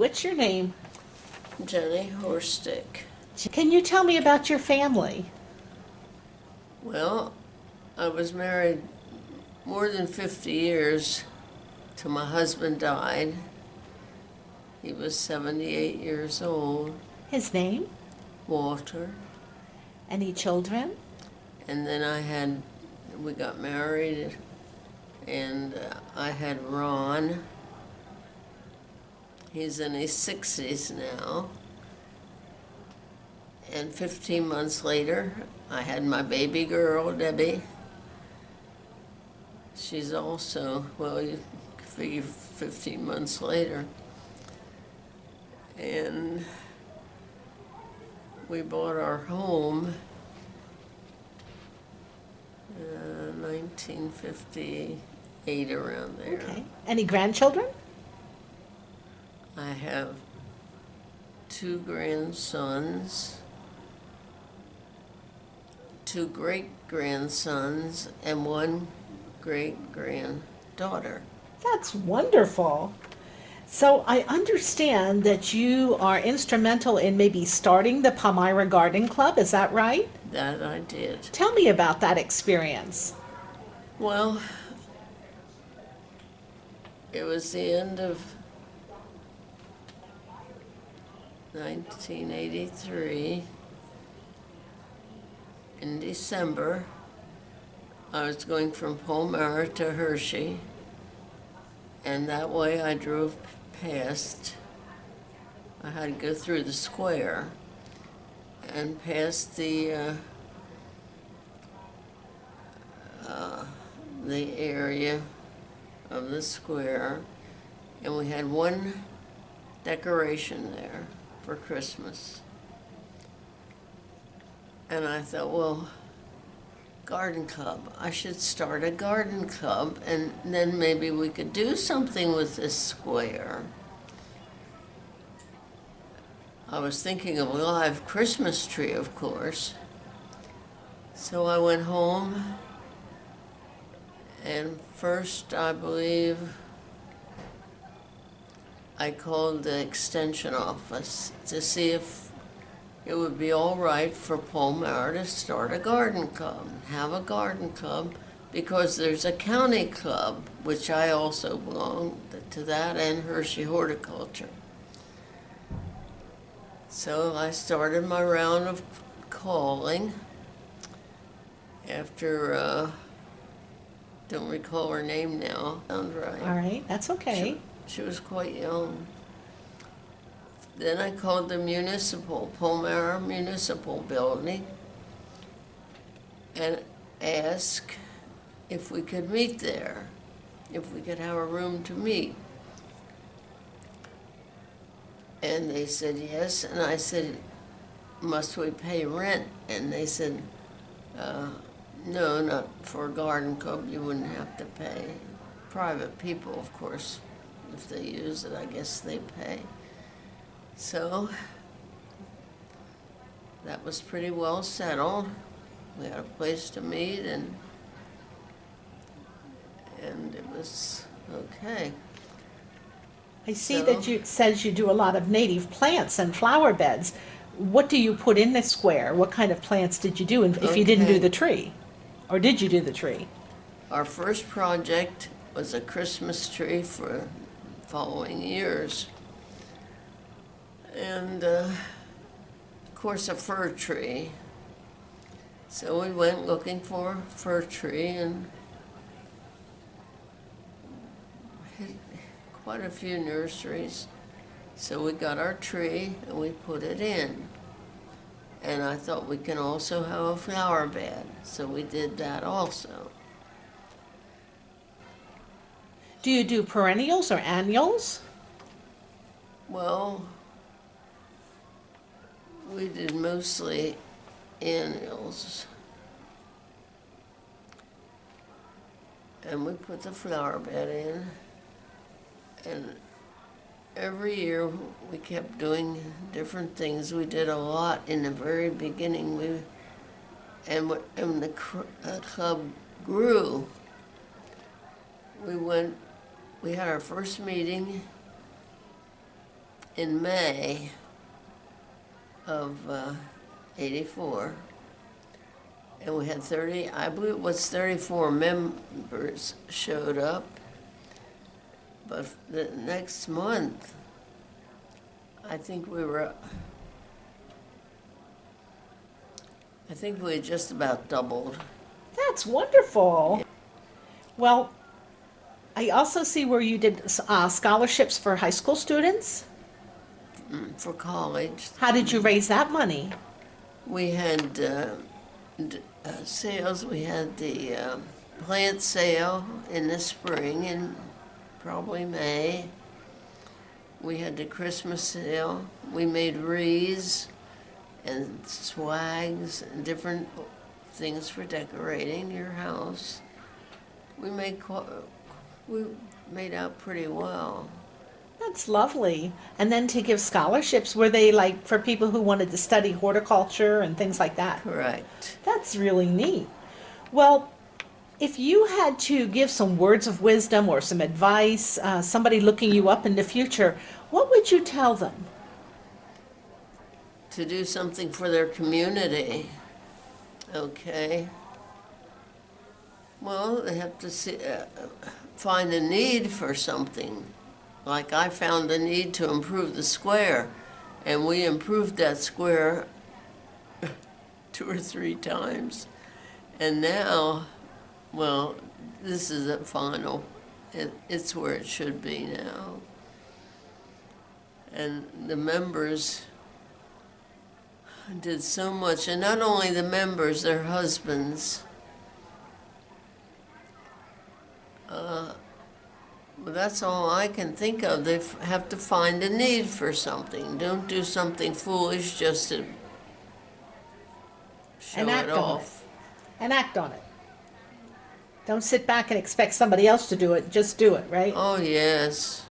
What's your name? Jennie Horstick. Can you tell me about your family? Well, I was married more than 50 years till my husband died. He was 78 years old, His name? Walter. Any children? And then we got married, and I had Ron. He's in his 60s now. And 15 months later, I had my baby girl, Debbie. She's also, well, you figure 15 months later. And we bought our home 1958, around there. Okay. Any grandchildren? I have 2 grandsons, 2 great-grandsons, and 1 great-granddaughter. That's wonderful. So I understand that you are instrumental in maybe starting the Palmyra Garden Club, is that right? That I did. Tell me about that experience. Well, it was the end of 1983. In December, I was going from Palmyra to Hershey, and that way I drove past. I had to go through the square and past the area of the square, and we had one decoration there for Christmas. And I thought, well, garden club, I should start a garden club, and then maybe we could do something with this square. I was thinking of a live Christmas tree, of course. So I went home, and first, I believe, I called the extension office to see if it would be all right for Palmyra to start a garden club, have a garden club, because there's a county club, which I also belong to that, and Hershey Horticulture. So I started my round of calling after, don't recall her name now, sounds right. All right, that's okay. She was quite young. Then I called the Palmyra Municipal Building, and asked if we could meet there, if we could have a room to meet. And they said yes, and I said, must we pay rent? And they said, no, not for a garden club, you wouldn't have to pay. Private people, of course, if they use it, I guess they pay. So that was pretty well settled. We had a place to meet, and it was okay. I see that it says you do a lot of native plants and flower beds. What do you put in the square? What kind of plants did you do if you didn't do the tree? Or did you do the tree? Our first project was a Christmas tree for following years. And, of course, a fir tree. So we went looking for a fir tree and hit quite a few nurseries. So we got our tree and we put it in. And I thought we can also have a flower bed, so we did that also. Do you do perennials or annuals? Well, we did mostly annuals. And we put the flower bed in. And every year we kept doing different things. We did a lot in the very beginning. And the club grew. We had our first meeting in May of 84. And we had 30, I believe it was 34 members showed up. But the next month, I think we had just about doubled. That's wonderful. Well, I also see where you did scholarships for high school students. For college. How did you raise that money? We had sales. We had the plant sale in the spring, in probably May. We had the Christmas sale. We made wreaths and swags and different things for decorating your house. We made out pretty well. That's lovely. And then to give scholarships, were they like for people who wanted to study horticulture and things like that? Correct. That's really neat. Well, if you had to give some words of wisdom or some advice, somebody looking you up in the future, what would you tell them? To do something for their community. Okay. Well, they have to find a need for something. Like I found a need to improve the square, and we improved that square 2 or 3 times. And now, well, this is the final. It's where it should be now. And the members did so much, and not only the members, their husbands. But that's all I can think of. They have to find a need for something. Don't do something foolish just to show And act it on off. And act on it. Don't sit back and expect somebody else to do it. Just do it, right? Oh, yes.